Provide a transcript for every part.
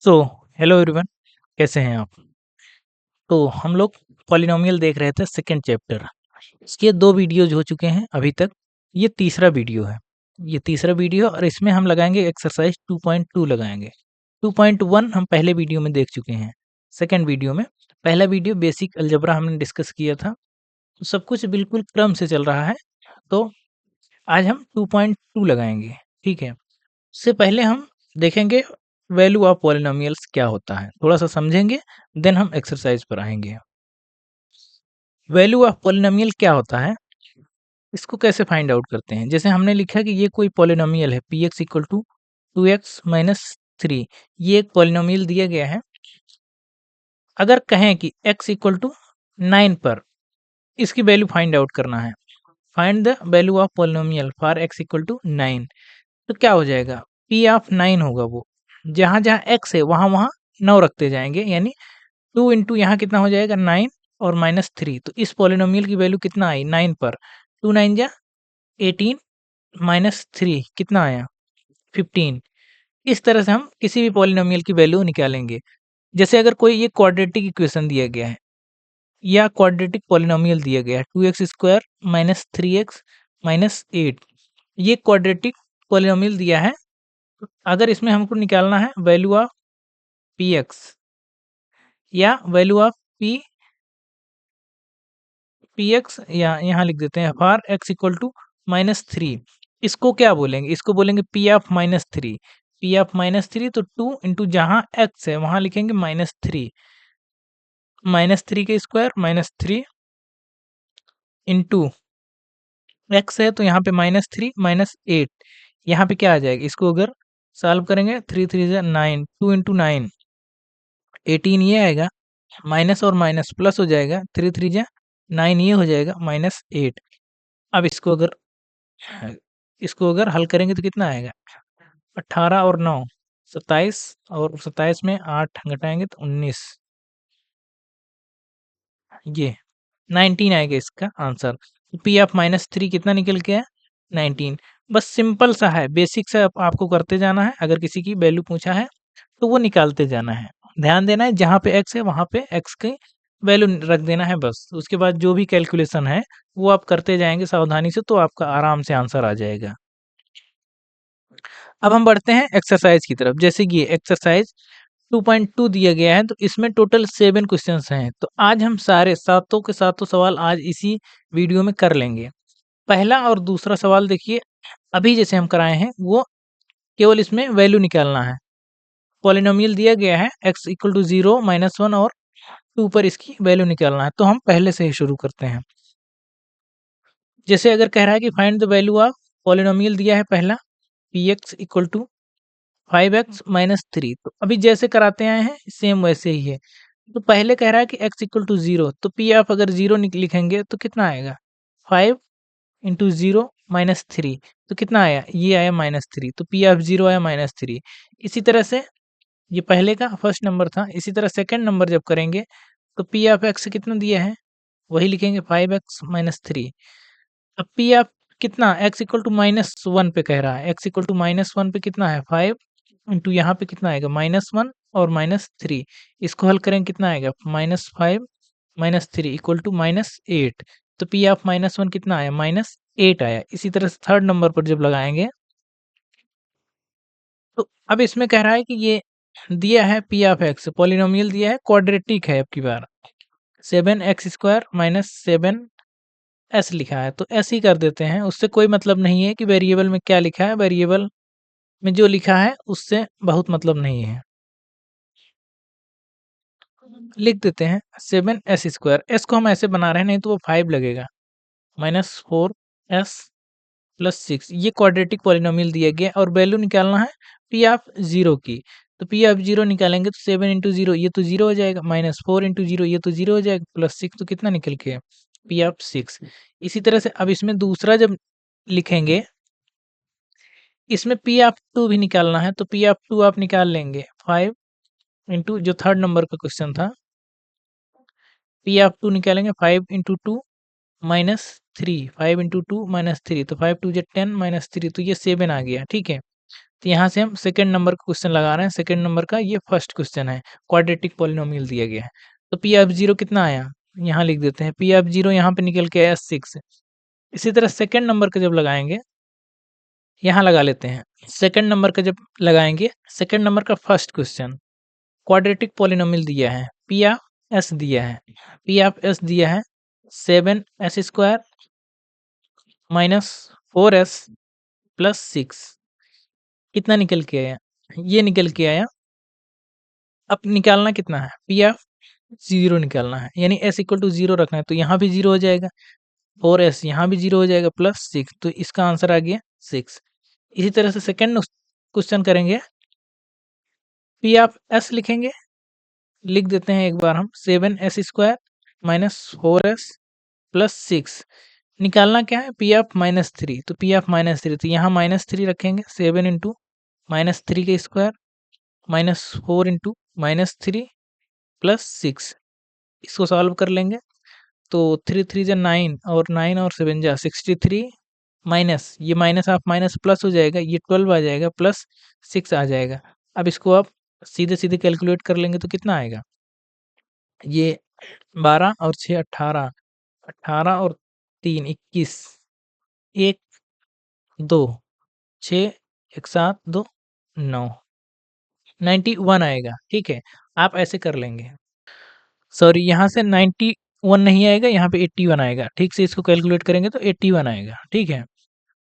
So hello everyone, कैसे हैं आप? तो हम लोग पॉलिनोमियल देख रहे थे सेकंड चैप्टर। इसके 2 वीडियोज़ हो चुके हैं अभी तक। ये तीसरा वीडियो है। ये तीसरा वीडियो और इसमें हम लगाएँगे एक्सरसाइज 2.2 लगाएँगे। 2.1 हम पहले वीडियो में देख चुके हैं। सेकंड वीडियो में पहला वीडियो बेसिक अलजेब्रा हमने डिस्कस किया था। तो सब कुछ बिल्कुल क्रम से चल रहा है। तो आज हम 2.2 लगाएँगे, ठीक है? उससे पहले हम देखेंगे वैल्यू ऑफ पॉलिनोमियल्स क्या होता है, थोड़ा-सा समझेंगे, देन हम एक्सरसाइज पर आएँगे। वैल्यू ऑफ पॉलिनोमियल क्या होता है, इसको कैसे फाइंड आउट करते हैं? जैसे हमने लिखा कि ये कोई पॉलिनोमियल है Px equal to 2x minus 3, ये एक पॉलिनोमियल दिया गया है। अगर कहें कि x इक्वल टू 9 पर इसकी वैल्यू फाइंड आउट करना है, find the value of polynomial for x equal to 9, तो क्या हो जाएगा? P ऑफ 9 होगा वो, जहाँ-जहाँ x है वहाँ-वहाँ 9 रखते जाएँगे, यानी 2 इंटू यहाँ कितना हो जाएगा 9 और माइनस 3, तो इस पॉलिनोमियल की वैल्यू कितना आई 9 पर 2 9 जा 18 माइनस 3 कितना आया 15। इस तरह से हम किसी भी पॉलिनोमियल की वैल्यू निकालेंगे। जैसे अगर कोई ये क्वाड्रेटिक इक्वेशन दिया गया है या क्वाड्रेटिक पॉलिनोमियल दिया गया है 2x square minus 3x minus 8, ये क्वाड्रेटिक पॉलिनोमियल दिया है। अगर इसमें हमको निकालना है वैल्यू ऑफ px या वैल्यू ऑफ px, या यहाँ लिख देते हैं for x equal to minus 3, इसको क्या बोलेंगे? इसको बोलेंगे p of minus 3। p of minus 3 तो 2 इंटू जहाँ x है वहाँ लिखेंगे माइनस 3, माइनस 3 के स्क्वायर माइनस 3 इंटू x है तो यहाँ पे माइनस 3 माइनस 8, यहाँ पे क्या आ जाएगा? इसको अगर सॉल्व करेंगे 3 3 जा 9, 2 इंटू 9 18 ये आएगा, माइनस और माइनस प्लस हो जाएगा, 3 3 जा 9 ये हो जाएगा माइनस 8। अब इसको अगर हल करेंगे तो कितना आएगा? 18 और 9 27, और 27 में 8 घटाएँगे तो 19, ये 19 आएगा इसका आंसर। पी ऑफ माइनस 3 कितना निकल के आया? 19। बस सिंपल सा है, बेसिक सा आपको करते जाना है। अगर किसी की वैल्यू पूछा है तो वो निकालते जाना है। ध्यान देना है जहाँ पे x है वहाँ पे x की वैल्यू रख देना है बस। उसके बाद जो भी कैलकुलेशन है वो आप करते जाएँगे सावधानी से, तो आपका आराम से आंसर आ जाएगा। अब हम बढ़ते हैं एक्सरसाइज की तरफ। जैसे कि एक्सरसाइज 2.2 दिया गया है, तो इसमें टोटल 7 क्वेश्चंस हैं। तो आज हम सारे सातों के सातों सवाल आज इसी वीडियो में कर लेंगे। पहला और दूसरा सवाल देखिए, अभी जैसे हम कराए हैं वो केवल इसमें वैल्यू निकालना है। पॉलिनोमियल दिया गया है x इक्वल टू 0 माइनस 1 और 2 पर इसकी वैल्यू निकालना है। तो हम पहले से ही शुरू करते हैं। जैसे अगर कह रहा है कि find the value of, polynomial दिया है पहला px equal to 5x minus 3, तो अभी जैसे कराते आए हैं सेम वैसे ही है। तो पहले कह रहा है कि x इक्वल टू 0, तो p ऑफ अगर 0 लिखेंगे तो कितना आएगा? 5 इंटू 0 माइनस 3, तो कितना आया? ये आया माइनस 3, तो p ऑफ 0 आया माइनस 3। इसी तरह से ये पहले का फर्स्ट नंबर था। इसी तरह सेकंड नंबर जब करेंगे तो p ऑफ x कितना दिया है वही लिखेंगे 5x माइनस 3। अब p ऑफ कितना, x इक्वल टू माइनस 1 पे कह रहा है, x इक्वल टू माइनस 1 पे कितना है 5 इंटू यहाँ पे कितना आएगा माइनस 1 और माइनस 3, इसको हल करेंगे कितना आएगा minus 5 minus 3 equal to minus 8। तो p ऑफ माइनस 1 कितना आया? माइनस 8 आया। इसी तरह से थर्ड नंबर पर जब लगाएंगे तो अब इसमें कह रहा है कि ये दिया है p ऑफ x, पॉलिनोमियल दिया है, क्वाड्रेटिक है। अब की बार 7x स्क्वायर माइनस 7 एस लिखा है तो ऐसे ही कर देते हैं। उससे कोई मतलब नहीं है कि वेरिएबल में क्या लिखा है, वेरिएबल में जो लिखा है उससे बहुत मतलब नहीं है। लिख देते हैं 7s स्क्वायर, एस को हम ऐसे बना रहे हैं, नहीं तो वो 5 लगेगा, माइनस 4s प्लस 6। ये क्वाड्रेटिक पॉलिनोमियल दिया गया और वैल्यू निकालना है पी ऑफ 0 की। तो पी ऑफ 0 निकालेंगे तो 7 इंटू 0 ये तो 0 हो जाएगा, माइनस 4 इंटू 0 ये तो 0 हो जाएगा, प्लस 6 तो कितना निकल के पी ऑफ 6। इसी तरह से अब इसमें दूसरा जब लिखेंगे, इसमें पी ऑफ 2 भी निकालना है, तो पी ऑफ 2 आप निकाल लेंगे 5 इंटू जो थर्ड नंबर का क्वेश्चन था, पी ऑफ 2 निकालेंगे 5 इंटू 2 माइनस 3, 5 इंटू 2 माइनस 3, तो 5 2 जो 10 माइनस 3, तो ये 7 आ गया, ठीक है। तो यहाँ से हम सेकंड नंबर का क्वेश्चन लगा रहे हैं। सेकंड नंबर का ये फर्स्ट क्वेश्चन है, क्वाड्रेटिक पॉलिनोमियल दिया गया है। तो पी ऑफ 0 कितना आया, यहाँ लिख देते हैं। पी ऑफ 0 यहाँ पे निकल के आया 6। इसी तरह सेकंड नंबर का जब लगाएंगे, यहाँ लगा लेते हैं। सेकंड नंबर का जब लगाएंगे, सेकंड नंबर का फर्स्ट क्वेश्चन क्वाड्रेटिक पॉलिनोमियल दिया है, पी ऑफ एस दिया है। पी ऑफ एस दिया है 7s² माइनस 4s प्लस 6। कितना निकल के आया, ये निकल के आया। अब निकालना कितना है, पी ऑफ 0 निकालना है, यानी s इक्वल टू 0 रखना है। तो यहाँ भी 0 हो जाएगा, 4s यहाँ भी 0 हो जाएगा, प्लस 6। तो इसका आंसर आ गया 6। इसी तरह से सेकंड क्वेश्चन करेंगे। पी ऑफ एस लिखेंगे, लिख देते हैं एक बार हम। 7s² minus 4s plus 6। निकालना क्या है, पी ऑफ -3। तो पी ऑफ -3, तो यहाँ -3 रखेंगे। 7 इंटू -3 का स्क्वायर माइनस 4 इंटू -3 प्लस 6। इसको सॉल्व कर लेंगे तो 3 3 जा 9 और 9 और 7 जा 63 माइनस ये माइनस ऑफ माइनस प्लस हो जाएगा, ये 12 आ जाएगा प्लस 6 आ जाएगा। अब इसको आप सीधे सीधे कैलकुलेट कर लेंगे तो कितना आएगा, ये 12 और 6 18, 18 और 3 21, 1 2 6 1 7 2 9 91 आएगा। ठीक है, आप ऐसे कर लेंगे। सॉरी, यहाँ से 91 नहीं आएगा, यहाँ पे 81 आएगा। ठीक से इसको कैलकुलेट करेंगे तो 81 आएगा। ठीक है,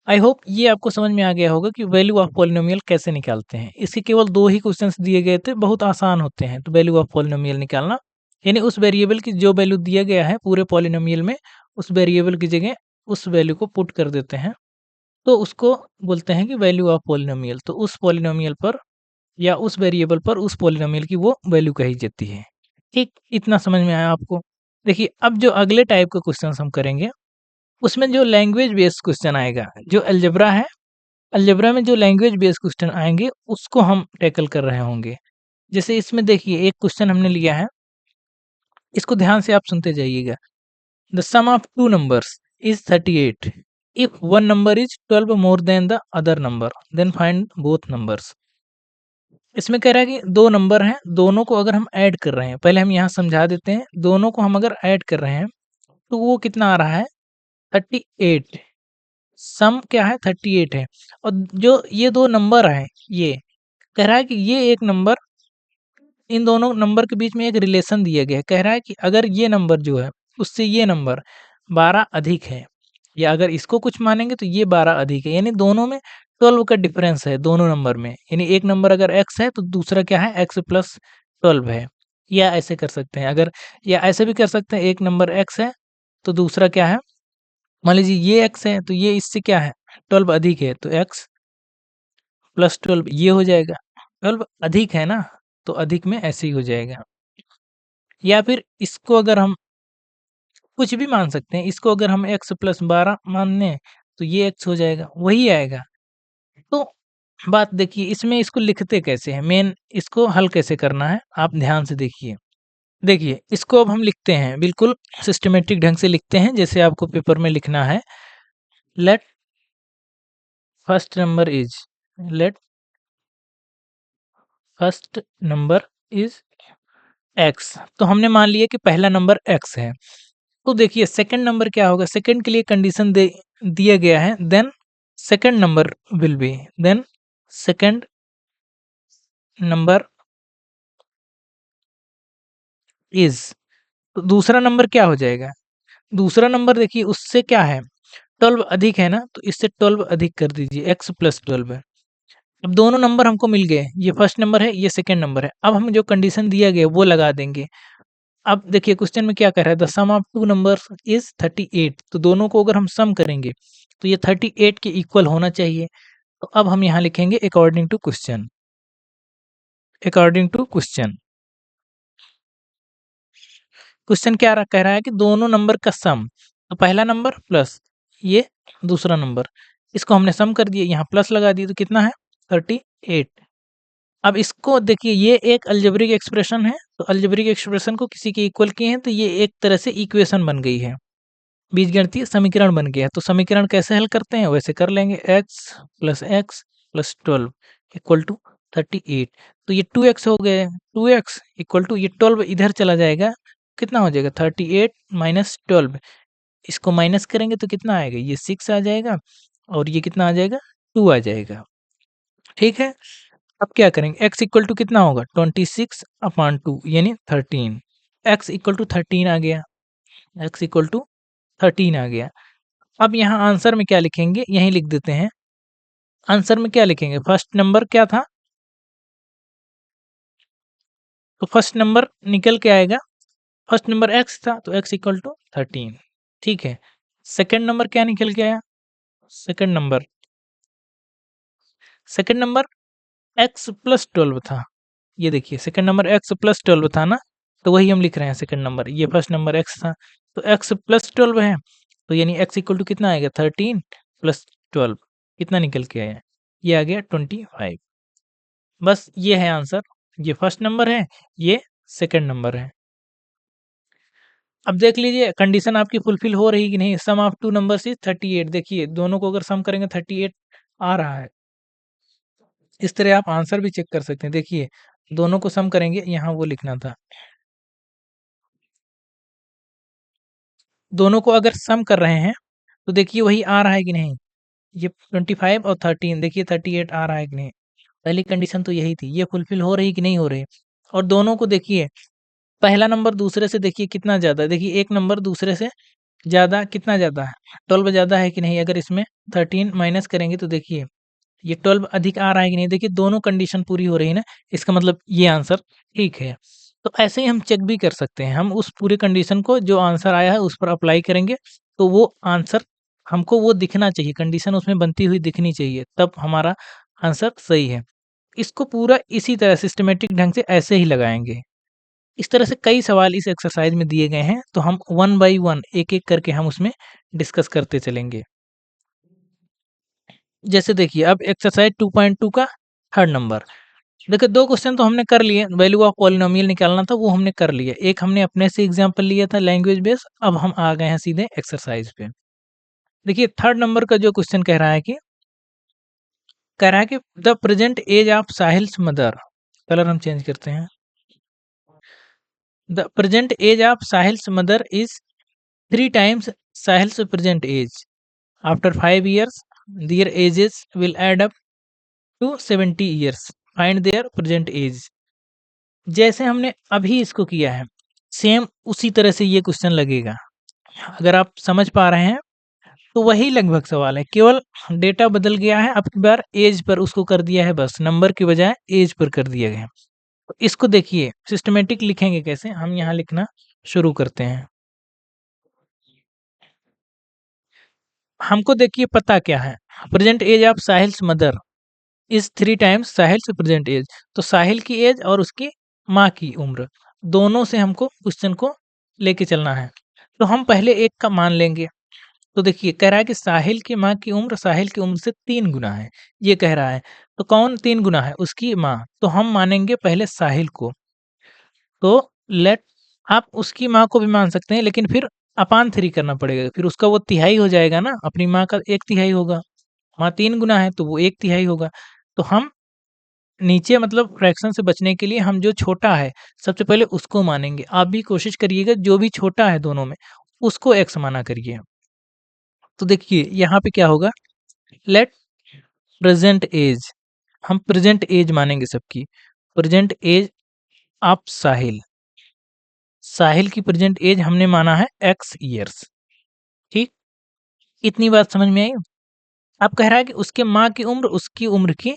आई होप ये आपको समझ में आ गया होगा कि वैल्यू ऑफ पॉलिनोमियल कैसे निकालते हैं। इसके केवल 2 ही क्वेश्चंस दिए गए थे, बहुत आसान होते हैं। तो वैल्यू ऑफ पॉलिनोमियल निकालना, यानी उस वेरिएबल की जो वैल्यू दिया गया है पूरे पॉलिनोमियल में, उस वेरिएबल की जगह उस वैल्यू को पुट कर देते हैं, तो उसको बोलते हैं कि वैल्यू ऑफ पॉलिनोमियल। तो उस पॉलिनोमियल पर या उस वेरिएबल पर उस पॉलिनोमियल की वो वैल्यू कही जाती है। ठीक, इतना समझ में आया आपको। देखिए, अब जो अगले टाइप का क्वेश्चन हम करेंगे, उसमें जो लैंग्वेज बेस्ड क्वेश्चन आएगा, जो अलजेब्रा है, अलजेब्रा में जो लैंग्वेज बेस्ड क्वेश्चन आएंगे उसको हम टैकल कर रहे होंगे। जैसे इसमें देखिए एक क्वेश्चन हमने लिया है, इसको ध्यान से आप सुनते जाइएगा। The sum of two numbers is 38 if one number is 12 more than the other number, then find both numbers. इसमें कह रहा है कि दो नंबर हैं, दोनों को अगर हम ऐड कर रहे हैं, पहले हम यहाँ समझा देते हैं। दोनों को हम अगर ऐड कर रहे हैं तो वो कितना आ रहा है, 38। सम क्या है, 38 है। और जो ये दो नंबर है, ये कह रहा है कि ये एक नंबर, इन दोनों नंबर के बीच में एक रिलेशन दिया गया है। कह रहा है कि अगर ये नंबर जो है उससे ये नंबर 12 अधिक है, या अगर इसको कुछ मानेंगे तो ये 12 अधिक है, यानी दोनों में 12 का डिफरेंस है दोनों नंबर में। यानी एक नंबर अगर x है तो दूसरा क्या है, x प्लस 12 है। या ऐसे कर सकते हैं अगर, या ऐसे भी कर सकते हैं, एक नंबर x है तो दूसरा क्या है, मान लीजिए ये x है तो ये इससे क्या है, 12 अधिक है, तो x प्लस 12 ये हो जाएगा। 12 अधिक है ना, तो अधिक में ऐसे ही हो जाएगा। या फिर इसको अगर हम कुछ भी मान सकते हैं, इसको अगर हम x प्लस 12 मान लें तो ये x हो जाएगा, वही आएगा। तो बात देखिए, इसमें इसको लिखते कैसे हैं, मेन इसको हल कैसे करना है, आप ध्यान से देखिए। देखिए, इसको अब हम लिखते हैं, बिल्कुल सिस्टमेटिक ढंग से लिखते हैं, जैसे आपको पेपर में लिखना है। Let first number is, let first number is x। तो हमने मान लिया कि पहला नंबर x है। तो देखिए सेकंड नंबर क्या होगा, सेकंड के लिए कंडीशन दे दिया गया है, then second number will be, then second number is. तो दूसरा नंबर क्या हो जाएगा, दूसरा नंबर देखिए उससे क्या है, 12 अधिक है ना, तो इससे 12 अधिक कर दीजिए, x प्लस 12 है। अब दोनों नंबर हमको मिल गए, ये फर्स्ट नंबर है, ये सेकंड नंबर है। अब हम जो कंडीशन दिया गया वो लगा देंगे। अब देखिए क्वेश्चन में क्या कह रहा है, the sum of two numbers is 38। तो दोनों को अगर हम सम करेंगे तो ये 38 के इक्वल होना चाहिए। तो अब हम यहाँ लिखेंगे according to question, according to question. Question क्या कह रहा है कि दोनों नंबर का सम, तो पहला नंबर प्लस ये दूसरा नंबर, इसको हमने सम कर दिया, यहाँ प्लस लगा दिया, तो कितना है 38। अब इसको देखिए, ये एक अलजेब्रिक एक्सप्रेशन है, तो अलजेब्रिक एक्सप्रेशन को किसी के इक्वल किए हैं तो ये एक तरह से इक्वेशन बन गई है, बीजगणितीय समीकरण बन गया है। तो समीकरण कैसे हल करते हैं वैसे कर लेंगे, x प्लस 12 इक्वल टू 38। तो ये 2x हो गया, 2x इक्वल टू ये 12 इधर चला जाएगा, कितना हो जाएगा 38 माइनस 12। इसको माइनस करेंगे तो कितना आएगा, ये 6 आ जाएगा और ये कितना आ जाएगा 2 आ जाएगा। ठीक है, अब क्या करेंगे, x इक्वल टू कितना होगा 26/2 यानी 13। x इक्वल टू 13 आ गया, x इक्वल टू 13 आ गया। अब यहाँ आंसर में क्या लिखेंगे, यहीं लिख देते हैं। आंसर में क्या लिखेंगे, फर्स्ट नंबर क्या था, तो फर्स्ट नंबर निकल के आएगा, फर्स्ट नंबर x था तो x इक्वल टू 13। ठीक है, सेकंड नंबर क्या निकल के आया, सेकंड नंबर x प्लस 12 था। ये देखिए सेकंड नंबर x प्लस 12 था ना, तो वही हम लिख रहे हैं सेकंड नंबर। ये फर्स्ट नंबर x था तो x प्लस 12 है, तो यानी x इक्वल टू कितना आएगा 13 प्लस 12, कितना निकल के आया, ये आ गया 25। बस ये है आंसर, ये फर्स्ट नंबर है, ये सेकंड नंबर है। अब देख लीजिए कंडीशन आपकी फुलफिल हो रही कि नहीं। सम ऑफ टू नंबर्स इज 38। देखिए दोनों को अगर सम करेंगे 38 आ रहा है। इस तरह आप आंसर भी चेक कर सकते हैं। देखिए दोनों को सम करेंगे, यहाँ वो लिखना था, दोनों को अगर सम कर रहे हैं तो देखिए वही आ रहा है कि नहीं, ये 25 और 13, देखिए 38 आ रहा है कि नहीं। पहली कंडीशन तो यही थी, ये फुलफिल हो रही कि नहीं हो रही। और दोनों को देखिए, पहला नंबर दूसरे से देखिए कितना ज़्यादा है, देखिए एक नंबर दूसरे से ज़्यादा, कितना ज़्यादा है 12 ज़्यादा है कि नहीं। अगर इसमें 13 माइनस करेंगे तो देखिए ये 12 अधिक आ रहा है कि नहीं। देखिए दोनों कंडीशन पूरी हो रही है ना, इसका मतलब ये आंसर ठीक है। तो ऐसे ही हम चेक भी कर सकते हैं, हम उस पूरे कंडीशन को जो आंसर आया है उस पर अप्लाई करेंगे तो वो आंसर हमको वो दिखना चाहिए, कंडीशन उसमें बनती हुई दिखनी चाहिए, तब हमारा आंसर सही है। इसको पूरा इसी तरह सिस्टमेटिक ढंग से ऐसे ही लगाएंगे। इस तरह से कई सवाल इस एक्सरसाइज में दिए गए हैं, तो हम वन बाय वन एक एक करके हम उसमें डिस्कस करते चलेंगे। जैसे देखिए अब एक्सरसाइज 2.2 का थर्ड नंबर। देखिए दो क्वेश्चन तो हमने कर लिए, वैल्यू ऑफ पॉलिनोमियल निकालना था वो हमने कर लिया, एक हमने अपने से एग्जांपल लिया था लैंग्वेज बेस। अब हम आ गए हैं सीधे एक्सरसाइज पे। देखिए थर्ड नंबर का जो क्वेश्चन कह रहा है कि the present age of Sahil's mother, colour हम चेंज करते हैं, the present age of Sahil's mother is 3 times Sahil's present age. After 5 years their ages will add up to 70 years. Find their present age. जैसे हमने अभी इसको किया है सेम उसी तरह से ये क्वेश्चन लगेगा। अगर आप समझ पा रहे हैं तो वही लगभग सवाल है, केवल डेटा बदल गया है, अब की बार एज पर उसको कर दिया है, बस नंबर की बजाय एज पर कर दिया गया है। तो इसको देखिए सिस्टमेटिक लिखेंगे कैसे, हम यहाँ लिखना शुरू करते हैं। हमको देखिए पता क्या है, present age of Sahil's mother is 3 times Sahil present age. तो साहिल की एज और उसकी माँ की उम्र दोनों से हमको क्वेश्चन को लेके चलना है। तो हम पहले एक का मान लेंगे। तो देखिए कह रहा है कि साहिल की माँ की उम्र साहिल की उम्र से 3 गुना है, ये कह रहा है। तो कौन 3 गुना है, उसकी माँ। तो हम मानेंगे पहले साहिल को। तो लेट, आप उसकी माँ को भी मान सकते हैं लेकिन फिर अपान 3 करना पड़ेगा, फिर उसका वो तिहाई हो जाएगा ना, अपनी माँ का 1/3 होगा। माँ 3 गुना है तो वो 1/3 होगा। तो हम नीचे मतलब फ्रैक्शन से बचने के लिए हम जो छोटा है सबसे पहले उसको मानेंगे। आप भी कोशिश करिएगा जो भी छोटा है दोनों में उसको एक्स माना करिए। तो देखिए यहाँ पे क्या होगा, लेट प्रेजेंट एज, हम प्रेजेंट एज मानेंगे सबकी। प्रेजेंट एज ऑफ साहिल, साहिल की प्रेजेंट एज हमने माना है x ईयर्स। ठीक, इतनी बात समझ में आई। अब कह रहा है कि उसके माँ की उम्र उसकी उम्र की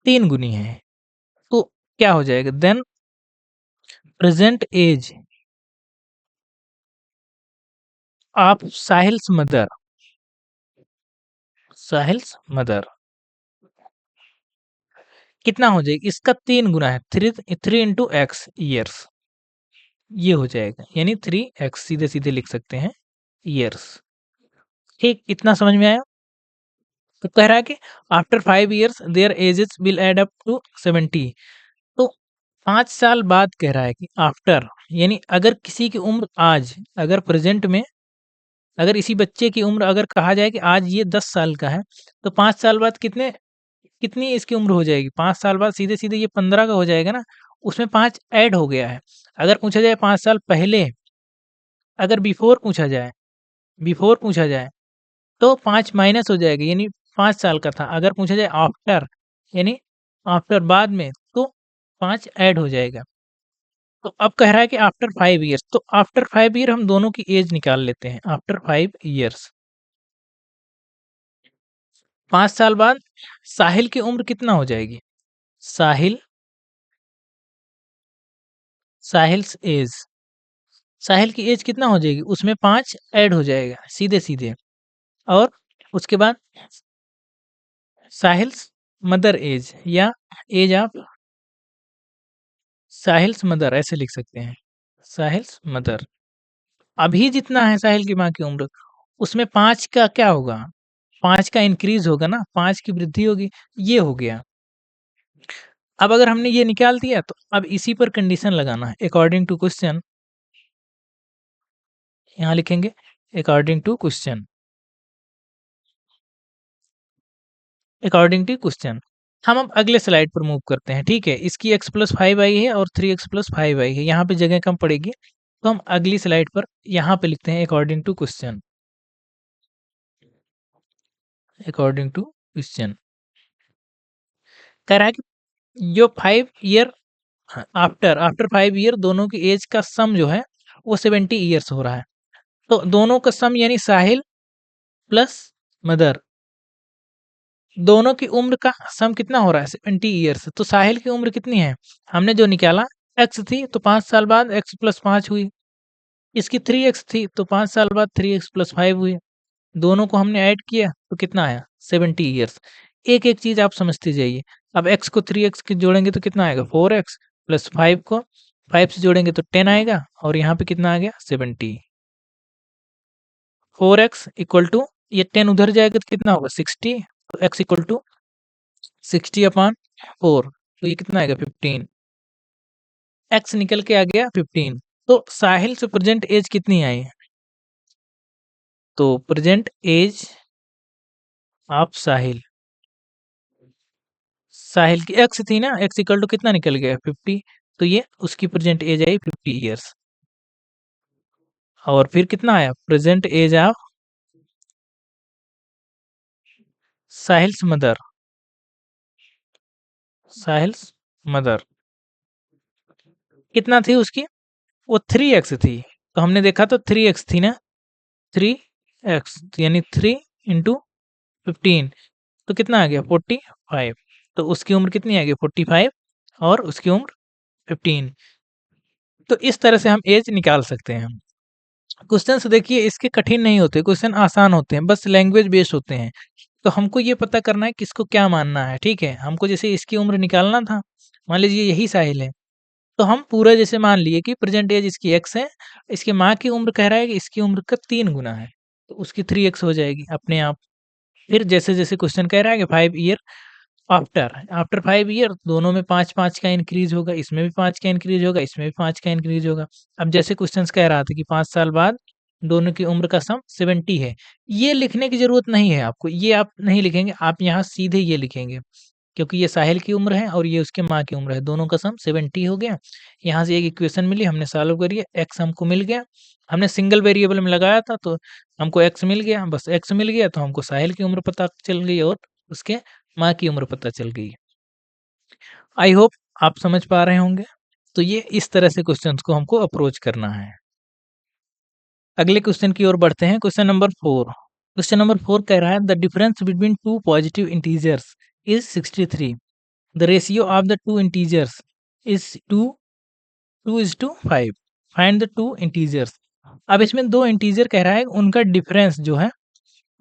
3 गुनी है। तो क्या हो जाएगा, then present age of Sahil's mother, Sahil's mother कितना हो जाएगा, इसका 3 गुना है, 3 इंटू एक्स ईयर्स, ये हो जाएगा यानी 3x, सीधे सीधे लिख सकते हैं ईयर्स। ठीक, इतना समझ में आया। तो कह रहा है कि after 5 years their ages will add up to 70। तो 5 साल बाद कह रहा है कि आफ्टर, यानी अगर किसी की उम्र आज, अगर प्रेजेंट में, अगर इसी बच्चे की उम्र अगर कहा जाए कि आज ये 10 साल का है तो 5 साल बाद कितने कितनी इसकी उम्र हो जाएगी? 5 साल बाद सीधे-सीधे ये 15 का हो जाएगा ना, उसमें 5 ऐड हो गया है। अगर पूछा जाए 5 साल पहले, अगर बिफोर पूछा जाए तो 5 माइनस हो जाएगा, यानी 5 साल का था। अगर पूछा जाए आफ्टर, यानी आफ्टर बाद में, तो 5 ऐड हो जाएगा। तो अब कह रहा है कि आफ्टर 5 ईयर्स, तो आफ्टर 5 ईयर हम दोनों की एज निकाल लेते हैं। आफ्टर 5 ईयर्स, 5 साल बाद साहिल की उम्र कितना हो जाएगी? साहिल साहिल्स एज, साहिल की एज कितना हो जाएगी? उसमें 5 ऐड हो जाएगा सीधे-सीधे। और उसके बाद साहिल्स मदर एज, या एज ऑफ साहिल्स मदर, ऐसे लिख सकते हैं। साहिल्स मदर, अभी जितना है साहिल की माँ की उम्र, उसमें 5 का क्या होगा? 5 का इंक्रीज़ होगा ना, 5 की वृद्धि होगी, ये हो गया। अब अगर हमने ये निकाल दिया, तो अब इसी पर कंडीशन लगाना है। अकॉर्डिंग टू क्वेश्चन, यहाँ लिखेंगे according to question, according to question. हम अब अगले स्लाइड पर मूव करते हैं, ठीक है? इसकी x+5 आई है और 3x+5 आई है, यहाँ पे जगह कम पड़ेगी, तो हम अगली स्लाइड पर यहाँ पे लिखते हैं according to question, according to question. कह रहा है कि जो 5 ईयर आफ्टर आफ्टर 5 ईयर दोनों की एज का सम जो है वो 70 ईयर्स हो रहा है। तो दोनों का सम यानी साहिल प्लस मदर, दोनों की उम्र का सम कितना हो रहा है? 70 ईयर्स। तो साहिल की उम्र कितनी है? हमने जो निकाला एक्स थी, तो 5 साल बाद x+5 हुई। इसकी 3x थी, तो 5 साल बाद 3x+5 हुई। दोनों को हमने ऐड किया तो कितना आया? 70 ईयर्स। एक-एक चीज़ आप समझते जाइए। अब x को 3x के जोड़ेंगे तो कितना आएगा? 4x प्लस 5 को 5 से जोड़ेंगे तो 10 आएगा, और यहाँ पे कितना आ गया? 70। 4x इक्वल टू, ये 10 उधर जाएगा तो कितना होगा? 60, तो x इक्वल टू 60/4, तो ये कितना आएगा? 15। x निकल के आ गया 15। तो साहिल से प्रेजेंट एज कितनी आई? तो प्रेजेंट एज ऑफ साहिल, साहिल की एक्स थी ना, एक्स इक्वल टू कितना निकल गया? 50। तो ये उसकी प्रेजेंट एज आई 50 ईयर्स। और फिर कितना आया? Present age of Sahil's mother, Sahil's mother कितना थी उसकी? वो 3x थी, तो हमने देखा तो 3x थी ना, 3x, तो यानी 3 इंटू 15, तो कितना आ गया? 45। तो उसकी उम्र कितनी आ गई? 45, और उसकी उम्र 15। तो इस तरह से हम एज निकाल सकते हैं। क्वेश्चंस देखिए इसके कठिन नहीं होते, क्वेश्चन आसान होते हैं, बस लैंग्वेज बेस्ड होते हैं। तो हमको ये पता करना है किसको क्या मानना है, ठीक है? हमको जैसे इसकी उम्र निकालना था, मान लीजिए यही साहिल है, तो हम पूरा जैसे मान लिए कि प्रेजेंट एज इसकी एक्स है, इसकी माँ की उम्र कह रहा है कि इसकी उम्र का 3 गुना है, तो उसकी 3x हो जाएगी अपने आप। फिर जैसे-जैसे क्वेश्चन कह रहा है कि 5 ईयर आफ्टर, आफ्टर 5 ईयर दोनों में 5-5 का इंक्रीज़ होगा, इसमें भी 5 का इंक्रीज़ होगा, इसमें भी 5 का इंक्रीज़ होगा। अब जैसे क्वेश्चंस कह रहा था कि 5 साल बाद दोनों की उम्र का सम 70 है। ये लिखने की ज़रूरत नहीं है आपको, ये आप नहीं लिखेंगे, आप यहाँ सीधे ये लिखेंगे, क्योंकि ये साहिल की उम्र है और ये उसके माँ की उम्र है, दोनों का सम 70 हो गया। यहाँ से एक इक्वेशन मिली, हमने सॉल्व करी है, x हमको मिल गया। हमने सिंगल वेरिएबल में लगाया था तो हमको x मिल गया, बस x मिल गया तो हमको साहिल की उम्र पता चल गई और उसके माँ की उम्र पता चल गई। आई होप आप समझ पा रहे होंगे। तो ये इस तरह से क्वेश्चंस को हमको अप्रोच करना है। अगले क्वेश्चन की ओर बढ़ते हैं, क्वेश्चन नंबर 4। क्वेश्चन नंबर 4 कह रहा है the difference between two positive integers is 63। The ratio of the two integers is 2:5। Find the two integers. अब इसमें दो इंटीजर कह रहा है, उनका डिफरेंस जो है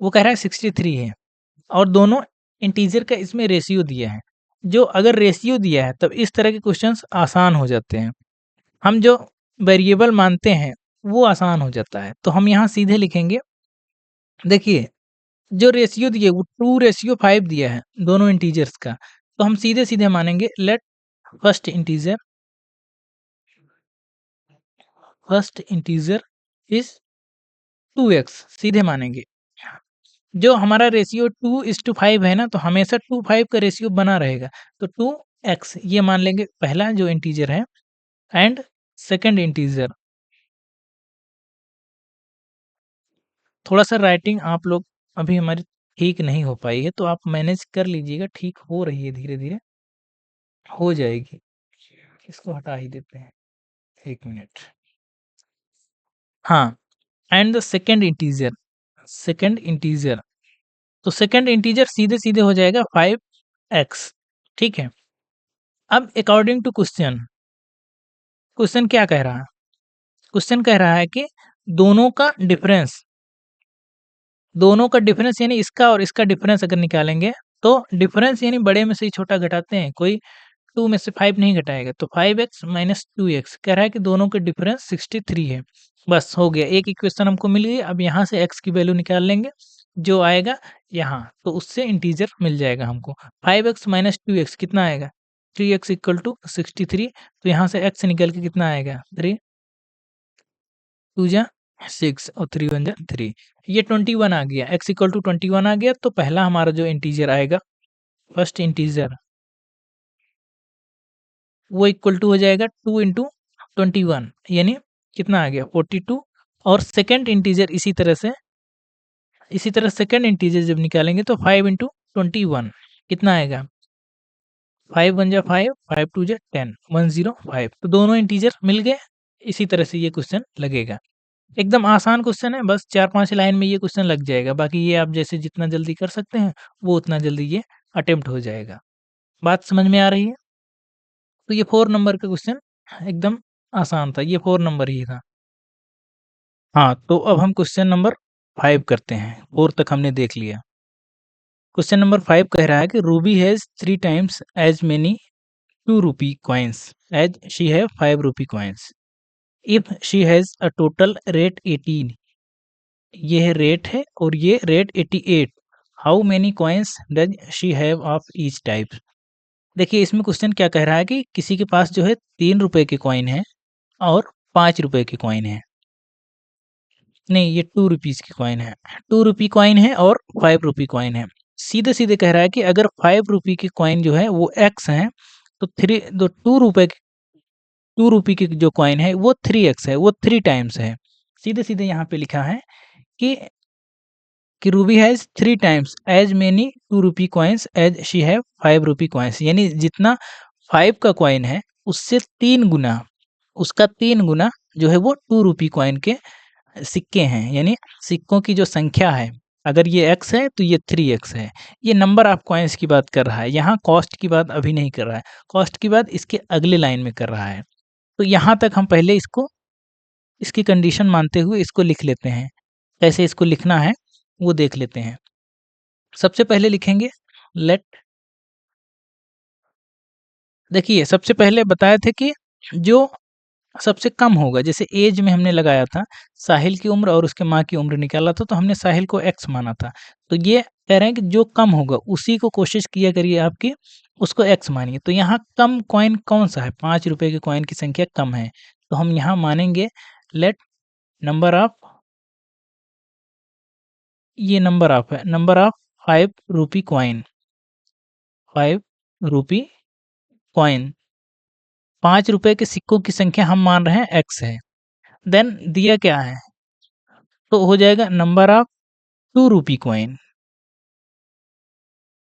वो कह रहा है 63 है, और दोनों इंटीजर का इसमें रेशियो दिया है। जो अगर रेशियो दिया है तब इस तरह के क्वेश्चंस आसान हो जाते हैं। हम जो वेरिएबल मानते हैं वो आसान हो जाता है। तो हम यहाँ सीधे लिखेंगे, देखिए जो रेशियो दिए वो 2:5 दिया है दोनों इंटीजर्स का, तो हम सीधे-सीधे मानेंगे let first integer, first integer is 2x, सीधे मानेंगे। जो हमारा रेशियो 2:5 है ना, तो हमेशा 2:5 का रेशियो बना रहेगा। तो 2x ये मान लेंगे पहला जो इंटीजर है एंड सेकंड इंटीजर। थोड़ा-सा राइटिंग आप लोग अभी हमारी ठीक नहीं हो पाई है, तो आप मैनेज कर लीजिएगा, ठीक हो रही है धीरे-धीरे, हो जाएगी। इसको हटा ही देते हैं, 1 मिनट। हाँ, एंड द सेकंड इंटीजर, तो सेकंड इंटीजर सीधे-सीधे हो जाएगा 5x, ठीक है? अब अकॉर्डिंग टू क्वेश्चन, क्वेश्चन क्या कह रहा है? क्वेश्चन कह रहा है कि दोनों का डिफरेंस दोनों का डिफरेंस यानी इसका और इसका डिफरेंस अगर निकालेंगे, तो डिफरेंस यानी बड़े में से ही छोटा घटाते हैं, कोई 2 में से 5 नहीं घटाएगा, तो 5x माइनस 2x कह रहा है कि दोनों के डिफरेंस 63 है। बस हो गया, एक इक्वेशन हमको मिल गई। अब यहाँ से x की वैल्यू निकाल लेंगे, जो आएगा यहाँ, तो उससे इंटीजर मिल जाएगा हमको। 5x माइनस 2x कितना आएगा? 3x इक्वल टू 63, तो यहाँ से x निकल के कितना आएगा? 3 2 जा 6 और 3 1 जा 3, ये 21 आ गया, x इक्वल टू 21 आ गया। तो पहला हमारा जो इंटीजर आएगा, फर्स्ट इंटीजर, वो इक्वल टू हो जाएगा 2 इंटू 21, यानी कितना आ गया? 42। और सेकंड इंटीजर इसी तरह सेकंड इंटीजर जब निकालेंगे तो 5 इंटू 21 कितना आएगा? 5 1 जा 5, 5 2 जा 10, 105। तो दोनों इंटीजर मिल गए। इसी तरह से ये क्वेश्चन लगेगा। एकदम आसान क्वेश्चन है, बस 4-5 लाइन में ये क्वेश्चन लग जाएगा। बाकी ये आप जैसे जितना जल्दी कर सकते हैं, वो उतना जल्दी ये अटेम्प्ट हो जाएगा। बात समझ में आ रही है? तो ये 4 नंबर का क्वेश्चन एकदम आसान था, ये 4 नंबर ही था। हाँ, तो अब हम क्वेश्चन नंबर 5 करते हैं, 4 तक हमने देख लिया। क्वेश्चन नंबर 5 कह रहा है कि Ruby has 3 times as many 2 रूपी कॉइन्स एज़ शी हैव 5 रूपी coins. If she has a total rate 18, ये है रेट है और ये rate 88, how many coins does she have of each type? देखिए इसमें क्वेश्चन क्या कह रहा है कि किसी के पास जो है 3 रुपए के कॉइन है और 5 रुपए के कॉइन है। नहीं, ये 2 रुपीज़ की कॉइन है। 2 रुपी कॉइन है और 5 रुपी कॉइन है। सीधे-सीधे कह रहा है कि अगर 5 रुपी की कॉइन जो है वो x है, तो 2 रुपी की जो कॉइन है वो 3x है, वो 3 टाइम्स है। सीधे-सीधे यहाँ पे लिखा है कि Ruby has 3 times as many 2 rupee coins as she have 5 rupee coins, यानी जितना 5 का कॉइन है उससे 3 गुना, उसका 3 गुना जो है वो 2 रुपी कॉइन के सिक्के हैं, यानी सिक्कों की जो संख्या है, अगर ये x है तो ये 3x है। ये नंबर ऑफ कॉइन्स की बात कर रहा है, यहाँ कॉस्ट की बात अभी नहीं कर रहा है, कॉस्ट की बात इसके अगले लाइन में कर रहा है। तो यहाँ तक हम पहले इसको इसकी कंडीशन मानते हुए इसको लिख लेते हैं। कैसे इसको लिखना है वो देख लेते हैं। सबसे पहले लिखेंगे लेट, देखिए सबसे पहले बताए थे कि जो सबसे कम होगा, जैसे एज में हमने लगाया था, साहिल की उम्र और उसके माँ की उम्र निकाला था, तो हमने साहिल को x माना था। तो ये कह रहे हैं कि जो कम होगा उसी को कोशिश किया करिए आपकी, उसको x मानिए। तो यहाँ कम कॉइन कौन सा है? 5 रुपए के कॉइन की संख्या कम है, तो हम यहाँ मानेंगे लेट नंबर ऑफ, ये नंबर ऑफ है, number of 5 rupee coin, 5 rupee coin, 5 रुपए के सिक्कों की संख्या हम मान रहे हैं x है। देन दिया क्या है? तो हो जाएगा number of 2 rupee coin,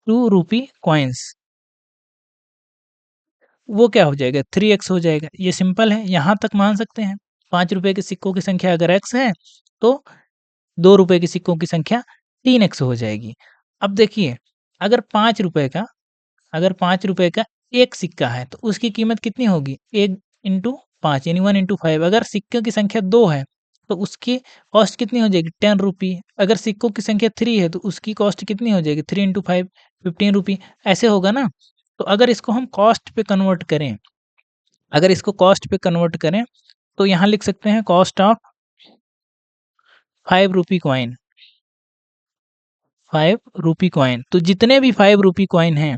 2 rupee coins, वो क्या हो जाएगा? 3x हो जाएगा। ये सिंपल है, यहाँ तक मान सकते हैं। 5 रुपए के सिक्कों की संख्या अगर x है, तो 2 रुपए के सिक्कों की संख्या 3x हो जाएगी। अब देखिए, अगर 5 रुपए का अगर 5 रुपए का 1 सिक्का है, तो उसकी कीमत कितनी होगी? 1 इंटू 5 यानी 1 इंटू 5। अगर सिक्कों की संख्या 2 है, तो उसकी कॉस्ट कितनी हो जाएगी? 10 रुपी। अगर सिक्कों की संख्या 3 है, तो उसकी कॉस्ट कितनी हो जाएगी? 3 इंटू 5 15 रुपी। ऐसे होगा ना? तो अगर इसको हम कॉस्ट पे कन्वर्ट करें, तो यहाँ लिख सकते हैं cost of 5 rupee coin, 5 rupee coin. तो जितने भी 5 रुपी कॉइन हैं,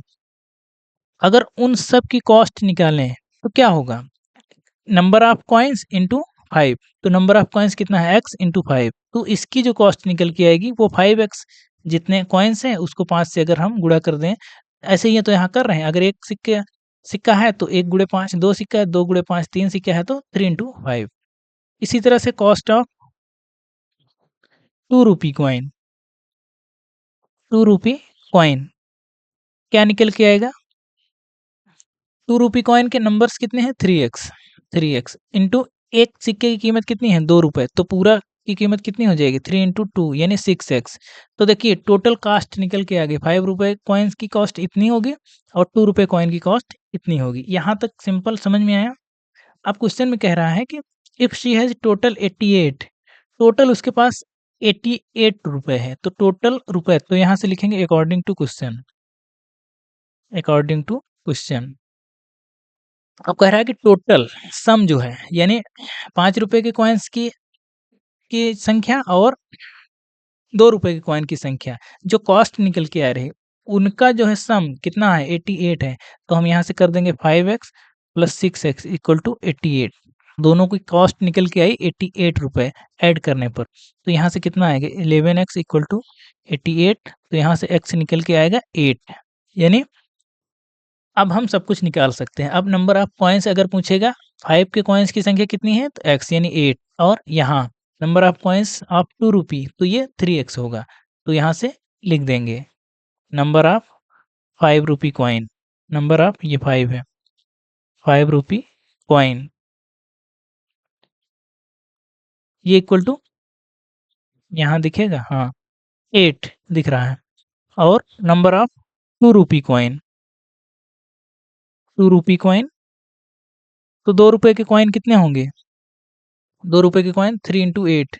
अगर उन सब की कॉस्ट निकालें, तो क्या होगा? Number of coins into 5। तो नंबर ऑफ कॉइन्स कितना है? x into 5। तो इसकी जो कॉस्ट निकल के आएगी वो 5x, जितने कॉइन्स हैं उसको 5 से अगर हम गुणा कर दें, ऐसे ही है तो यहाँ कर रहे हैं। अगर एक सिक्का है तो 1 गुणे 5, 2 सिक्का है 2 गुणे 5, 3 सिक्का है तो 3 इंटू 5। इसी तरह से कॉस्ट ऑफ 2 रूपी कॉइन, 2 रूपी कॉइन क्या निकल के आएगा? 2 रूपी कॉइन के नंबर्स कितने हैं? 3x, 3x इंटू एक सिक्के की कीमत कितनी है? 2 रुपए, तो पूरा की कीमत कितनी हो जाएगी? 3 इंटू 2 यानी 6x। तो देखिए टोटल कॉस्ट निकल के आ गई, 5 रुपए कॉइन्स की कॉस्ट इतनी होगी और 2 रुपए कॉइन की कॉस्ट इतनी होगी। यहाँ तक सिंपल समझ में आया? अब क्वेश्चन में कह रहा है कि if she has total 88, total उसके पास 88 रुपए है, तो टोटल रुपए तो यहाँ से लिखेंगे according to question, according to question. अब कह रहा है कि टोटल सम जो है यानी 5 रुपए के कॉइन्स की संख्या और 2 रुपए के कॉइन की संख्या जो कॉस्ट निकल के आ रही उनका जो है सम कितना है? 88 है। तो हम यहाँ से कर देंगे 5x plus 6x equal to 88। दोनों की कॉस्ट निकल के आई 88 रुपए ऐड करने पर। तो यहाँ से कितना आएगा? 11x equal to 88। तो यहाँ से x निकल के आएगा 8। यानी अब हम सब कुछ निकाल सकते हैं। अब नंबर ऑफ कॉइन्स अगर पूछेगा 5 के कॉइन्स की संख्या कितनी है? तो x यानी 8। और यहाँ नंबर ऑफ कॉइन्स ऑफ 2 रुपी तो ये 3x होगा। तो यहाँ से लिख देंगे number of 5 rupee coin, number of ये 5 है, 5 रुपी कॉइन ये इक्वल टू यहाँ दिखेगा, हाँ 8 दिख रहा है। और number of 2 rupee coin, 2 rupee coin तो 2 रुपए के कॉइन कितने होंगे? 2 रुपए के कॉइन 3 इंटू 8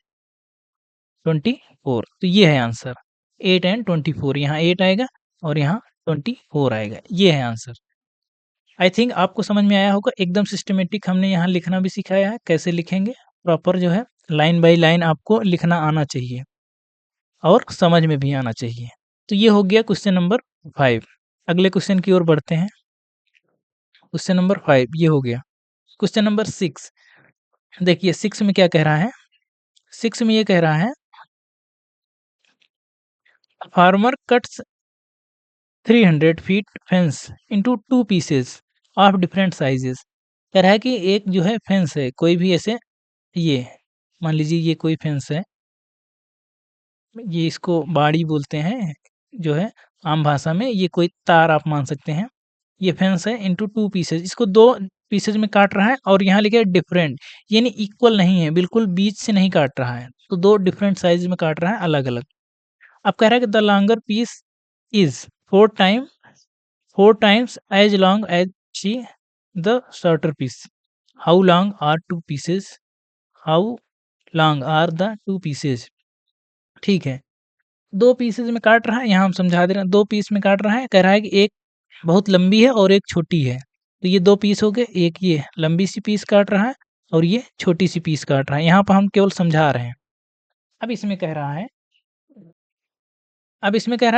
24। तो ये है आंसर 8 एंड 24। यहाँ 8 आएगा और यहाँ 24 आएगा। ये है आंसर। आई थिंक आपको समझ में आया होगा। एकदम सिस्टमेटिक हमने यहाँ लिखना भी सिखाया है, कैसे लिखेंगे प्रॉपर जो है लाइन बाय लाइन आपको लिखना आना चाहिए और समझ में भी आना चाहिए। तो ये हो गया क्वेश्चन नंबर 5। अगले क्वेश्चन की ओर बढ़ते हैं। क्वेश्चन नंबर 5 ये हो गया। क्वेश्चन नंबर 6 देखिए 6 में क्या कह रहा है? 6 में ये कह रहा है farmer cuts 300 feet fence into 2 pieces of different sizes. कह रहा है कि एक जो है फेंस है, कोई भी ऐसे ये मान लीजिए ये कोई फेंस है, ये इसको बाड़ी बोलते हैं जो है आम भाषा में, ये कोई तार आप मान सकते हैं। ये फेंस है इनटू 2 पीसेस, इसको 2 पीसेस में काट रहा है और यहाँ लिखा है डिफरेंट यानी इक्वल नहीं है, बिल्कुल बीच से नहीं काट रहा है, तो 2 डिफरेंट साइज में काट रहा है अलग-अलग। अब कह रहा है कि the longer piece is 4 times as long as she the shorter piece. How long are 2 pieces? How long are the 2 pieces? ठीक है, 2 पीसेज में काट रहा है, यहाँ हम समझा दे रहे हैं 2 पीस में काट रहा है। कह रहा है कि एक बहुत लंबी है और एक छोटी है, तो ये 2 पीस हो गए। एक ये लंबी सी पीस काट रहा है और ये छोटी सी पीस काट रहा है। यहाँ पर हम केवल समझा रहे हैं। अब इसमें कह रहा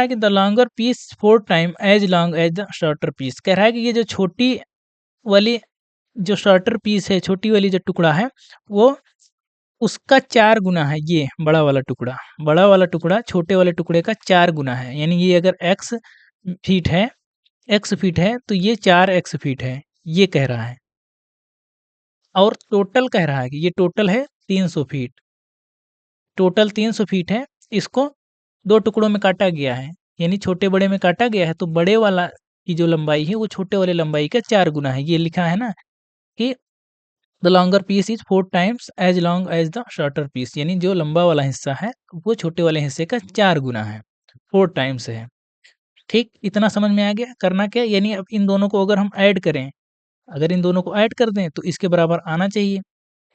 है कि the longer piece 4 time as long as the shorter piece. कह रहा है कि ये जो छोटी वाली जो शॉर्टर पीस है, छोटी वाली जो टुकड़ा है, वो उसका 4 गुना है ये बड़ा वाला टुकड़ा। बड़ा वाला टुकड़ा छोटे वाले टुकड़े का 4 गुना है। यानी ये अगर फीट है एक्स फीट है तो ये 4x फीट है, ये कह रहा है। और टोटल कह रहा है कि ये टोटल है 300 फीट। टोटल 300 फीट है, इसको 2 टुकड़ों में काटा गया है, यानी छोटे-बड़े में काटा गया है, तो बड़े वाला की जो लंबाई है वो छोटे वाले लंबाई का 4 गुना है। ये लिखा है ना कि the longer piece is 4 times as long as the shorter piece, यानी जो लंबा वाला हिस्सा है वो छोटे वाले हिस्से का 4 गुना है, 4 टाइम्स है। ठीक, इतना समझ में आ गया। करना क्या, यानी अब इन दोनों को अगर हम ऐड करें, अगर इन दोनों को ऐड कर दें तो इसके बराबर आना चाहिए।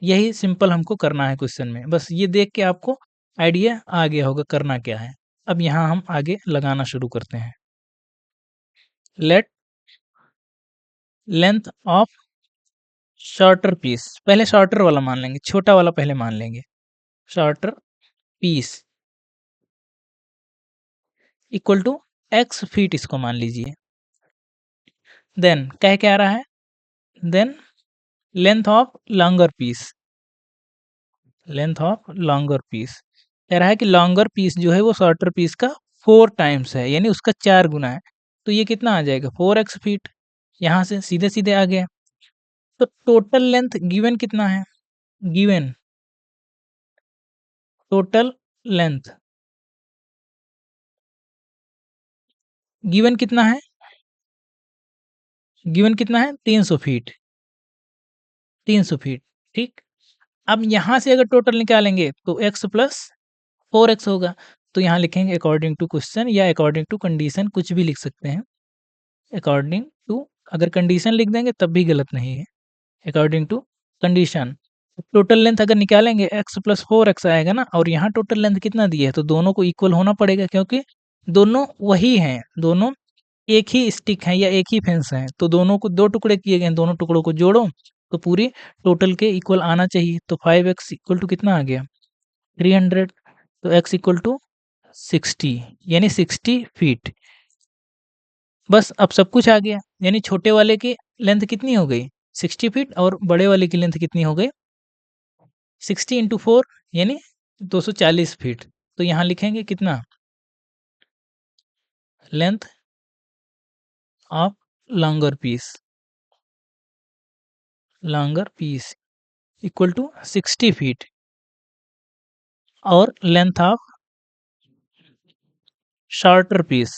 यही सिंपल हमको करना है क्वेश्चन में। बस ये देख के आपको आइडिया आ गया होगा करना क्या है। अब यहाँ हम आगे लगाना शुरू करते हैं। Let length of shorter piece, पहले शॉर्टर वाला मान लेंगे, छोटा वाला पहले मान लेंगे। Shorter piece equal to x feet, इसको मान लीजिए। देन कह क्या रहा है? Then length of longer piece, length of longer piece कह रहा है कि लॉन्गर पीस जो है वो शॉर्टर पीस का 4 टाइम्स है, यानी उसका 4 गुना है। तो ये कितना आ जाएगा 4x फीट। यहाँ से सीधे-सीधे आ गया। तो टोटल लेंथ गिवन कितना है? गिवन टोटल लेंथ गिवन कितना है? गिवन कितना है? 300 फीट। 300 फीट, ठीक? अब यहाँ से अगर टोटल निकालेंगे तो x प्लस 4x होगा। तो यहाँ लिखेंगे अकॉर्डिंग टू क्वेश्चन या अकॉर्डिंग टू कंडीशन, कुछ भी लिख सकते हैं। अकॉर्डिंग टू, अगर कंडीशन लिख देंगे तब भी गलत नहीं है। According to condition, total length अगर निकालेंगे x प्लस 4x आएगा ना, और यहाँ टोटल लेंथ कितना दिया है, तो दोनों को इक्वल होना पड़ेगा, क्योंकि दोनों वही हैं, दोनों एक ही स्टिक है या एक ही फेंस है। तो दोनों को 2 टुकड़े किए गए हैं, दोनों टुकड़ों को जोड़ो तो पूरी टोटल के इक्वल आना चाहिए। तो 5x इक्वल टू कितना आ गया? 300। तो x इक्वल टू 60, यानी 60 फीट। बस अब सब कुछ आ गया, यानी छोटे वाले की लेंथ कितनी हो गई? 60 फीट, और बड़े वाले की लेंथ कितनी हो गई? 60 इंटू 4 यानी 240 फीट। तो यहाँ लिखेंगे कितना? Length of longer piece equal to 60 feet, और length of shorter piece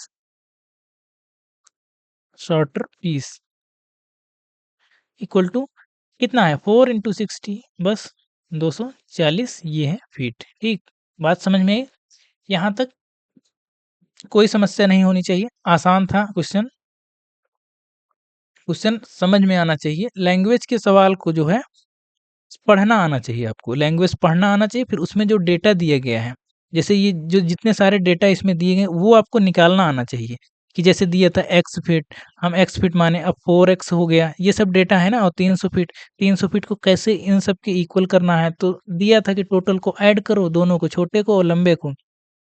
equal to कितना है? 4 इंटू 60, बस 240 ये है फीट। ठीक, बात समझ में आई? यहाँ तक कोई समस्या नहीं होनी चाहिए, आसान था क्वेश्चन। क्वेश्चन समझ में आना चाहिए। लैंग्वेज के सवाल को जो है पढ़ना आना चाहिए आपको, लैंग्वेज पढ़ना आना चाहिए। फिर उसमें जो डेटा दिया गया है, जैसे ये जो जितने सारे डेटा इसमें दिए गए वो आपको निकालना आना चाहिए। कि जैसे दिया था एक्स फीट, हम एक्स फीट माने, अब 4x हो गया, ये सब डेटा है ना। और 300 फीट, 300 फीट को कैसे इन सब के इक्वल करना है, तो दिया था कि टोटल को ऐड करो, दोनों को, छोटे को और लंबे को,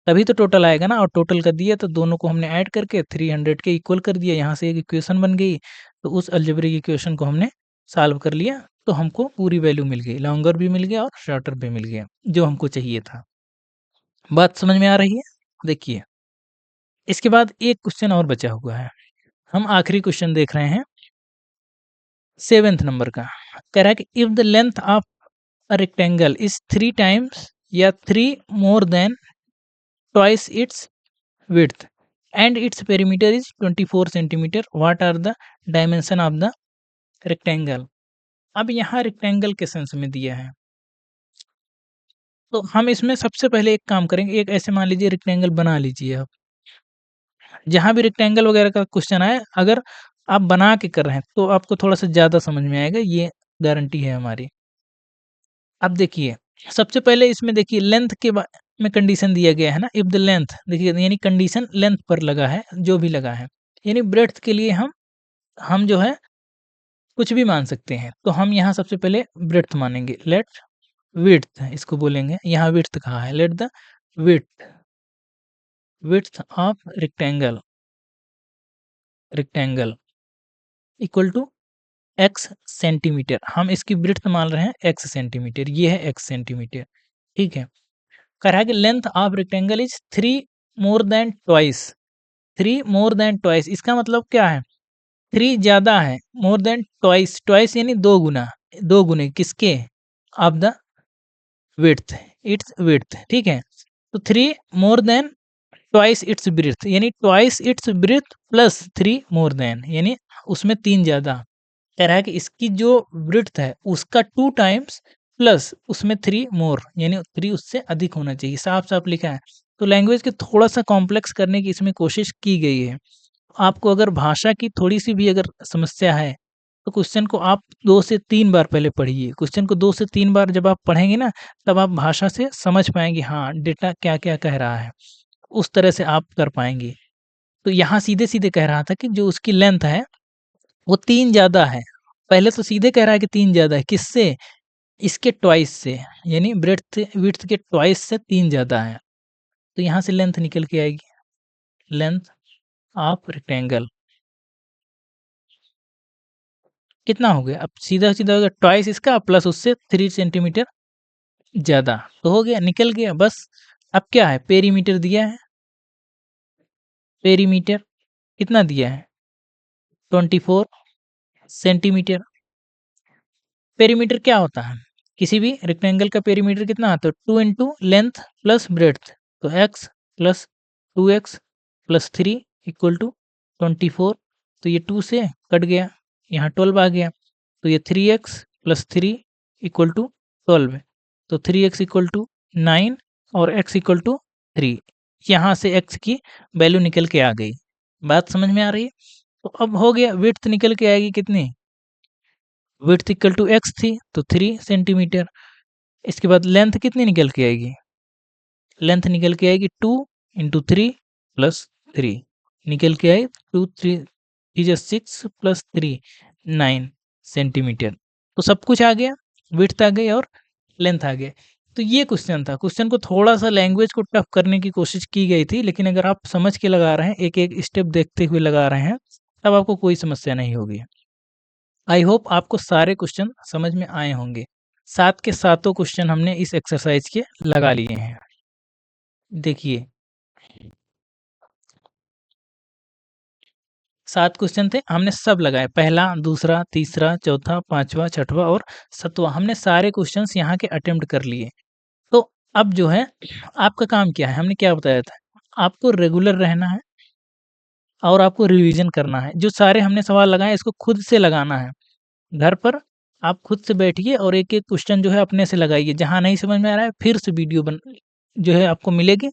तभी तो टोटल आएगा ना। और टोटल का दिया तो दोनों को हमने ऐड करके 300 के इक्वल कर दिया। यहाँ से एक इक्वेशन बन गई। तो उस अलजेब्रिक इक्वेशन को हमने सॉल्व कर लिया, तो हमको पूरी वैल्यू मिल गई, लॉन्गर भी मिल गया और शॉर्टर भी मिल गया, जो हमको चाहिए था। बात समझ में आ रही है? देखिए, इसके बाद एक क्वेश्चन और बचा हुआ है। हम आखिरी क्वेश्चन देख रहे हैं 7th नंबर का। कह रहा है कि if the length of a rectangle is 3 times या 3 more than twice it's width and its perimeter is 24 centimeter, what are the dimension of the rectangle? अब यहाँ रेक्टेंगल के सेंस में दिया है, तो हम इसमें सबसे पहले एक काम करेंगे। एक ऐसे मान लीजिए रेक्टेंगल बना लीजिए आप। जहाँ भी रेक्टेंगल वगैरह का क्वेश्चन आए, अगर आप बना के कर रहे हैं तो आपको थोड़ा सा ज़्यादा समझ में आएगा, ये गारंटी है हमारी। अब देखिए, सबसे पहले इसमें देखिए लेंथ के में कंडीशन दिया गया है ना, इफ द लेंथ, देखिए यानी कंडीशन लेंथ पर लगा है, जो भी लगा है, यानी ब्रेड्थ के लिए हम जो है कुछ भी मान सकते हैं। तो हम यहाँ सबसे पहले ब्रेड्थ मानेंगे, लेट विड्थ इसको बोलेंगे। यहाँ विड्थ कहा है, let the width width of rectangle equal to X centimetre. हम इसकी ब्रेड्थ मान रहे हैं एक्स सेंटीमीटर, ये है एक्स सेंटीमीटर। ठीक है, कह रहा है कि length of rectangle is 3 more than twice. 3 more than twice, इसका मतलब क्या है? 3 ज़्यादा है, मोर देन ट्वाइस, ट्वाइस यानी 2 गुना, 2 गुने किसके? Of the width, its width. ठीक है, तो 3 more than twice its breadth, यानी twice its breadth plus 3 more than, यानी उसमें 3 ज़्यादा। कह रहा है कि इसकी जो ब्रेड्थ है उसका 2 टाइम्स प्लस उसमें 3 मोर, यानी 3 उससे अधिक होना चाहिए। साफ-साफ लिखा है। तो लैंग्वेज के थोड़ा-सा कॉम्प्लेक्स करने की इसमें कोशिश की गई है। आपको अगर भाषा की थोड़ी-सी भी अगर समस्या है, तो क्वेश्चन को आप 2 से 3 बार पहले पढ़िए। क्वेश्चन को 2 से 3 बार जब आप पढ़ेंगे ना, तब आप भाषा से समझ पाएँगे, हाँ, डेटा क्या-क्या कह रहा है। उस तरह से आप कर पाएँगे। तो यहाँ सीधे-सीधे कह रहा था कि जो उसकी लेंथ है, वो 3 ज़्यादा है। पहले तो सीधे कह रहा है कि 3 ज़्यादा है, किससे? इसके ट्वाइस से, यानी ब्रेड्थ विड्थ के ट्वाइस से 3 ज़्यादा है। तो यहाँ से लेंथ निकल के आएगी, लेंथ ऑफ रेक्टेंगल कितना हो गया? अब सीधा-सीधा हो गया, ट्वाइस इसका प्लस उससे 3 सेंटीमीटर ज़्यादा, तो हो गया, निकल गया बस। अब क्या है? पेरीमीटर दिया है, पेरीमीटर कितना दिया है 24 सेंटीमीटर। पेरीमीटर क्या होता है, किसी भी रेक्टेंगल का पेरीमीटर कितना आता है 2 इंटू लेंथ प्लस ब्रेड्थ, तो x plus 2x plus 3 equal to 24। तो ये 2 से कट गया, यहाँ 12 आ गया, तो ये 3x प्लस 3 इक्वल टू 12। तो 3x इक्वल टू 9 और x इक्वल टू 3। यहाँ से x की वैल्यू निकल के आ गई। बात समझ में आ रही है? तो अब हो गया, विड्थ निकल के आएगी कितनी, विड्थ इक्वल टू x थी तो 3 सेंटीमीटर। इसके बाद लेंथ कितनी निकल के आएगी, लेंथ निकल के आएगी 2 इंटू 3 प्लस 3 निकल के आई 2 3 6 प्लस 3 9 सेंटीमीटर। तो सब कुछ आ गया, विड्थ आ गई और लेंथ आ गया। तो ये क्वेश्चन था। क्वेश्चन को थोड़ा सा लैंग्वेज को टफ करने की कोशिश की गई थी, लेकिन अगर आप समझ के लगा रहे हैं, एक एक स्टेप देखते हुए लगा रहे हैं, तब आपको कोई समस्या नहीं होगी। आई होप आपको सारे क्वेश्चन समझ में आए होंगे। 7 के सातों क्वेश्चन हमने इस एक्सरसाइज के लगा लिए हैं। देखिए 7 क्वेश्चन थे, हमने सब लगाए, पहला, दूसरा, तीसरा, चौथा, पांचवा, छठवा और सातवां, हमने सारे क्वेश्चंस यहाँ के अटेम्प्ट कर लिए। तो अब जो है आपका काम क्या है, हमने क्या बताया था, आपको रेगुलर रहना है और आपको रिवीजन करना है। जो सारे हमने सवाल लगाए इसको खुद से लगाना है। घर पर आप खुद से बैठिए और एक-एक क्वेश्चन जो है अपने से लगाइए। जहाँ नहीं समझ में आ रहा है फिर से वीडियो बन जो है आपको मिलेगी,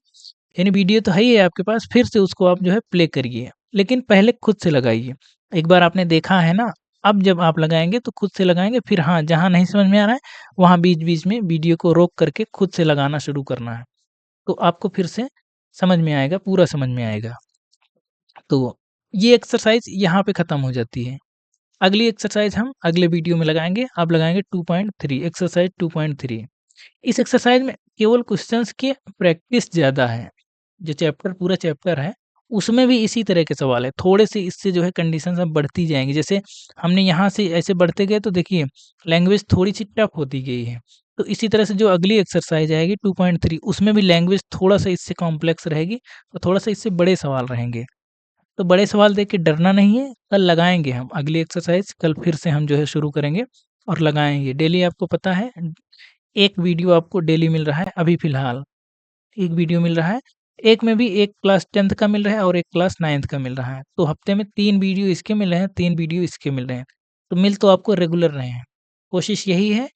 यानी वीडियो तो है ही है आपके पास, फिर से उसको आप जो है प्ले करिए। लेकिन पहले खुद से लगाइए। एक बार आपने देखा है ना, अब जब आप लगाएँगे तो खुद से लगाएँगे, फिर हाँ, जहाँ नहीं समझ में आ रहा है, वहाँ बीच-बीच में वीडियो को रोक करके खुद से लगाना शुरू करना है। तो आपको फिर से समझ में आएगा, पूरा समझ में आएगा। तो ये एक्सरसाइज़ यहाँ पे खत्म हो जाती है। अगली एक्सरसाइज़ हम अगले वीडियो में लगाएँगे। अब लगाएँगे 2.3 एक्सरसाइज़ 2.3। इस एक्सरसाइज़ में केवल क्वेश्चंस की प्रैक्टिस ज़्यादा है। जो चैप्टर पूरा चैप्टर है, उसमें भी इसी तरह के सवाल है। थोड़े से इससे जो है कंडीशंस अब बढ़ती जाएँगी। जैसे हमने यहाँ से ऐसे बढ़ते गए तो देखिए लैंग्वेज थोड़ी-सी टफ होती गई है। तो इसी तरह से जो अगली एक्सरसाइज़ आएगी 2.3, उसमें भी लैंग्वेज थोड़ा-सा इससे कॉम्प्लेक्स रहेगी और थोड़ा-सा इससे बड़े सवाल रहेंगे। तो बड़े सवाल देख के डरना नहीं है, कल लगाएँगे हम अगली एक्सरसाइज़, कल फिर से हम जो है शुरू करेंगे और लगाएँगे। डेली आपको पता है 1 वीडियो आपको डेली मिल रहा है अभी फ़िलहाल, 1 वीडियो मिल रहा है। एक में भी 1 क्लास 10th का मिल रहा है और 1 क्लास 9th का मिल रहा है। तो हफ्ते में 3 वीडियो इसके मिल रहे हैं, 3 वीडियो इसके मिल रहे हैं। तो मिल तो आपको रेगुलर रहे हैं। कोशिश यही है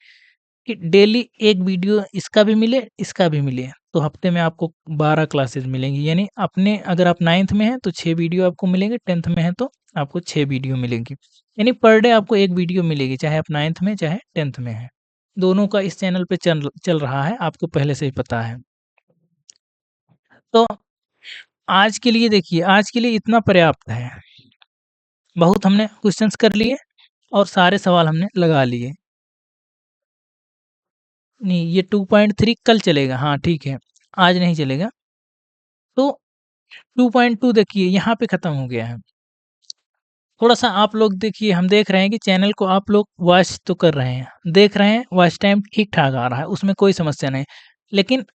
कि डेली 1 वीडियो इसका भी मिले, इसका भी मिले। तो हफ्ते में आपको 12 क्लासेस मिलेंगी, यानी अपने अगर आप 9th में हैं तो 6 वीडियो आपको मिलेंगे, 10th में हैं तो आपको 6 वीडियो मिलेंगी। यानी पर डे आपको 1 वीडियो मिलेगी, चाहे आप 9th में चाहे 10th में हैं। दोनों का इस चैनल पे चल चल रहा है, आपको पहले से ही पता है। तो आज के लिए देखिए, आज के लिए इतना पर्याप्त है। बहुत हमने क्वेश्चंस कर लिए और सारे सवाल हमने लगा लिए। नहीं, ये 2.3 कल चलेगा, हाँ ठीक है, आज नहीं चलेगा। तो 2.2 देखिए यहाँ पे खत्म हो गया है। थोड़ा-सा आप लोग देखिए, हम देख रहे हैं कि चैनल को आप लोग वॉच तो कर रहे हैं, देख रहे हैं, वॉच टाइम ठीक-ठाक आ रहा है, उसमें कोई समस्या नहीं। लेकिन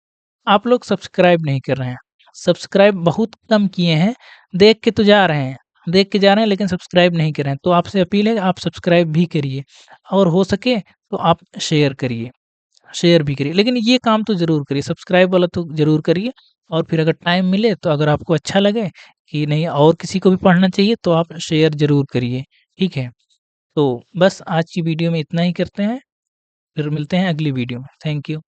आप लोग सब्सक्राइब नहीं कर रहे हैं। सब्सक्राइब बहुत कम किए हैं, देख के तो जा रहे हैं, देख के जा रहे हैं लेकिन सब्सक्राइब नहीं कर रहे हैं। तो आपसे अपील है आप सब्सक्राइब भी करिए और हो सके तो आप शेयर भी करिए। लेकिन ये काम तो ज़रूर करिए, सब्सक्राइब वाला तो ज़रूर करिए। और फिर अगर टाइम मिले तो अगर आपको अच्छा लगे कि नहीं और किसी को भी पढ़ना चाहिए तो आप शेयर ज़रूर करिए, ठीक है? तो बस आज की वीडियो में इतना ही करते हैं, फिर मिलते हैं अगली वीडियो में। Thank you.